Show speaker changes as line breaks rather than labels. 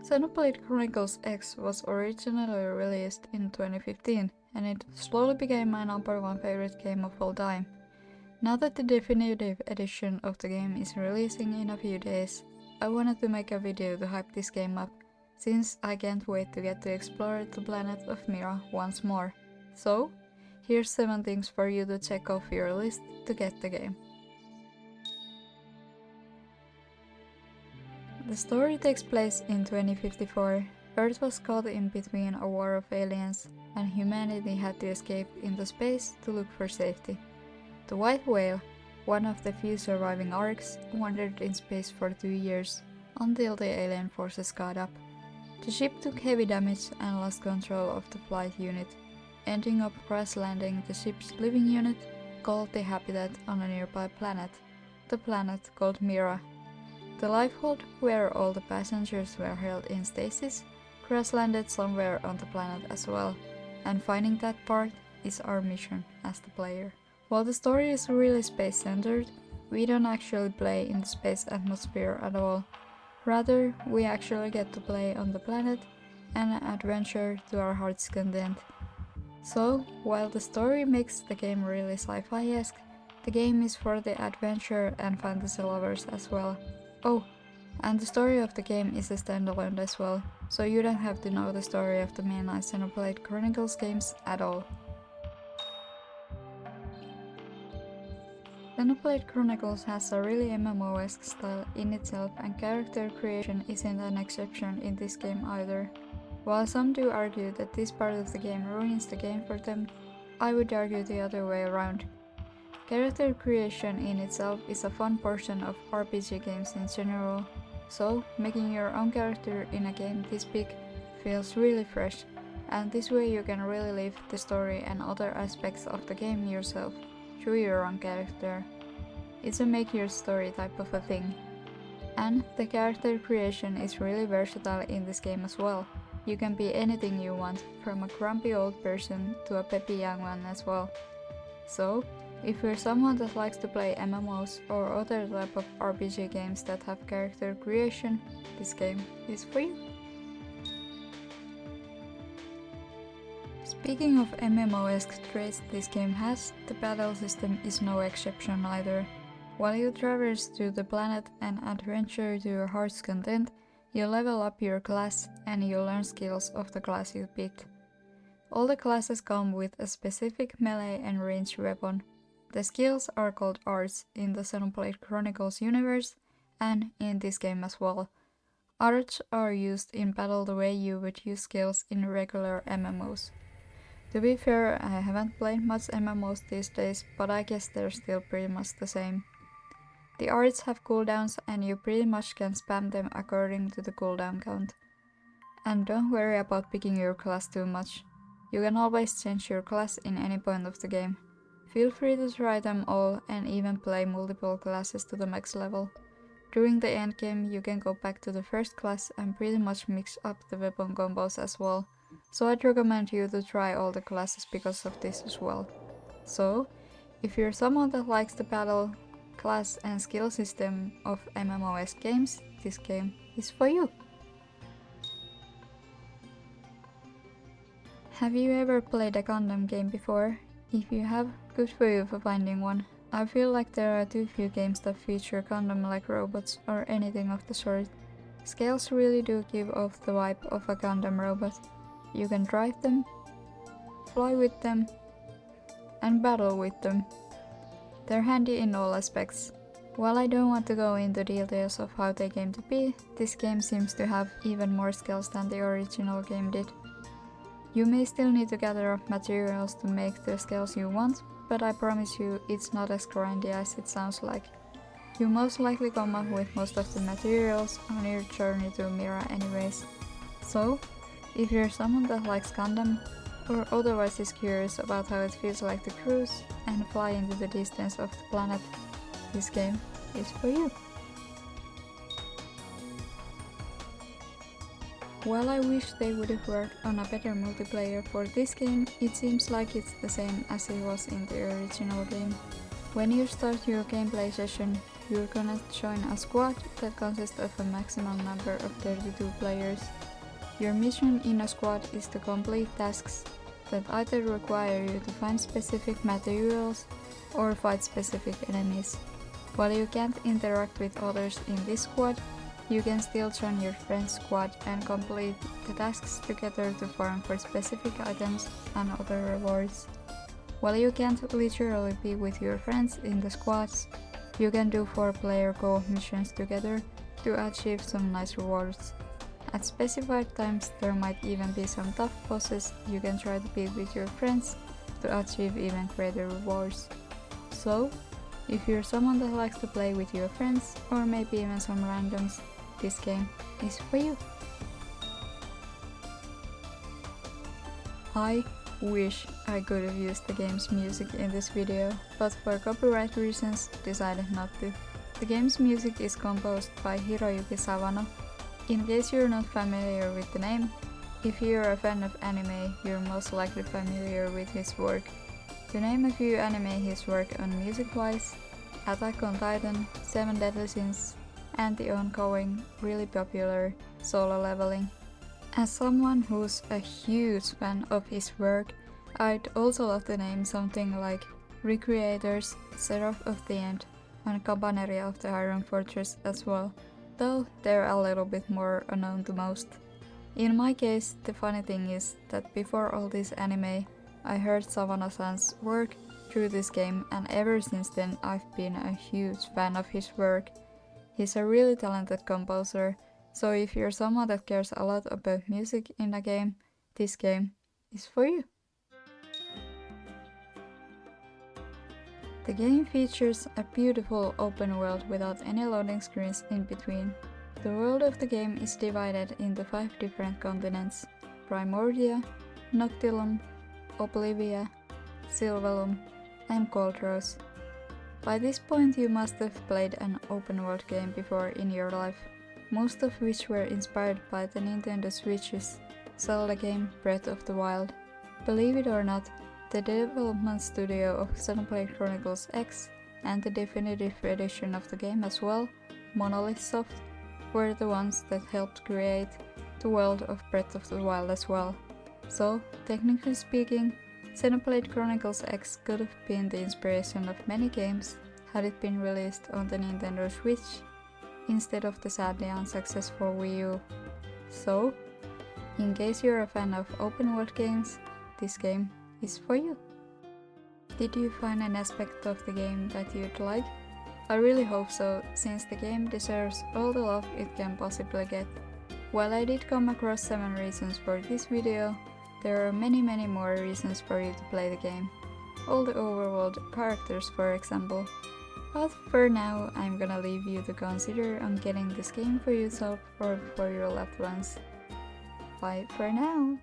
Xenoblade Chronicles X was originally released in 2015, and it slowly became my #1 favorite game of all time. Now that the definitive edition of the game is releasing in a few days, I wanted to make a video to hype this game up, since I can't wait to get to explore the planet of Mira once more. So, here's 7 things for you to check off your list to get the game. The story takes place in 2054. Earth was caught in between a war of aliens, and humanity had to escape into space to look for safety. The White Whale, one of the few surviving arcs, wandered in space for 2 years, until the alien forces caught up. The ship took heavy damage and lost control of the flight unit, ending up crash-landing the ship's living unit, called the habitat on a nearby planet, the planet called Mira. The lifeboat, where all the passengers were held in stasis, crash-landed somewhere on the planet as well, and finding that part is our mission as the player. While the story is really space-centered, we don't actually play in the space atmosphere at all. Rather, we actually get to play on the planet and adventure to our heart's content. So, while the story makes the game really sci-fi-esque, the game is for the adventure and fantasy lovers as well. Oh, and the story of the game is a standalone as well, so you don't have to know the story of the main Xenoblade Chronicles games at all. Xenoblade Chronicles has a really MMO-esque style in itself, and character creation isn't an exception in this game either. While some do argue that this part of the game ruins the game for them, I would argue the other way around. Character creation in itself is a fun portion of RPG games in general, so making your own character in a game this big feels really fresh, and this way you can really live the story and other aspects of the game yourself, through your own character. It's a make your story type of a thing. And the character creation is really versatile in this game as well. You can be anything you want, from a grumpy old person to a peppy young one as well. So, if you're someone that likes to play MMOs or other type of RPG games that have character creation, this game is for you. Speaking of MMO-esque traits this game has, the battle system is no exception either. While you traverse through the planet and adventure to your heart's content, you level up your class and you learn skills of the class you picked. All the classes come with a specific melee and ranged weapon. The skills are called arts in the Xenoblade Chronicles universe, and in this game as well. Arts are used in battle the way you would use skills in regular MMOs. To be fair, I haven't played much MMOs these days, but I guess they're still pretty much the same. The arts have cooldowns and you pretty much can spam them according to the cooldown count. And don't worry about picking your class too much. You can always change your class in any point of the game. Feel free to try them all and even play multiple classes to the max level. During the endgame you can go back to the first class and pretty much mix up the weapon combos as well, so I'd recommend you to try all the classes because of this as well. So, if you're someone that likes the battle, class and skill system of MMOs games, this game is for you. Have you ever played a Gundam game before? If you have, good for you for finding one. I feel like there are too few games that feature Gundam-like robots or anything of the sort. Skells really do give off the vibe of a Gundam robot. You can drive them, fly with them, and battle with them. They're handy in all aspects. While I don't want to go into details of how they came to be, this game seems to have even more skills than the original game did. You may still need to gather up materials to make the skills you want, but I promise you it's not as grindy as it sounds like. You most likely come up with most of the materials on your journey to Mira anyways. So, if you're someone that likes Gundam, or otherwise is curious about how it feels like to cruise and fly into the distance of the planet, this game is for you. While I wish they would have worked on a better multiplayer for this game, it seems like it's the same as it was in the original game. When you start your gameplay session, you're gonna join a squad that consists of a maximum number of 32 players. Your mission in a squad is to complete tasks that either require you to find specific materials or fight specific enemies. While you can't interact with others in this squad, you can still join your friend's squad and complete the tasks together to farm for specific items and other rewards. While you can't literally be with your friends in the squads, you can do 4-player co-op missions together to achieve some nice rewards. At specified times there might even be some tough bosses you can try to beat with your friends to achieve even greater rewards. So, if you're someone that likes to play with your friends or maybe even some randoms, this game is for you. I wish I could have used the game's music in this video, but for copyright reasons decided not to. The game's music is composed by Hiroyuki Sawano. In case you're not familiar with the name, if you're a fan of anime, you're most likely familiar with his work. To name a few anime he's worked on music-wise: Attack on Titan, 7 Deadly Sins, and the ongoing, really popular Solo Leveling. As someone who's a huge fan of his work, I'd also love to name something like Recreators, Seraph of the End, and Cabaneria of the Iron Fortress as well, though they're a little bit more unknown to most. In my case, the funny thing is that before all this anime, I heard Sawano-san's work through this game, and ever since then I've been a huge fan of his work. He's a really talented composer, so if you're someone that cares a lot about music in a game, this game is for you. The game features a beautiful open world without any loading screens in between. The world of the game is divided into 5 different continents: Primordia, Noctilum, Oblivia, Sylvelum, and Goldrose. By this point you must have played an open world game before in your life, most of which were inspired by the Nintendo Switch's Zelda game Breath of the Wild. Believe it or not, the development studio of Xenoblade Chronicles X and the definitive edition of the game as well, Monolith Soft, were the ones that helped create the world of Breath of the Wild as well. So, technically speaking, Xenoblade Chronicles X could have been the inspiration of many games had it been released on the Nintendo Switch instead of the sadly unsuccessful Wii U. So, in case you're a fan of open world games, this game is for you. Did you find an aspect of the game that you'd like? I really hope so, since the game deserves all the love it can possibly get. While I did come across 7 reasons for this video, there are many more reasons for you to play the game. All the overworld characters, for example. But for now, I'm gonna leave you to consider on getting this game for yourself or for your loved ones. Bye for now!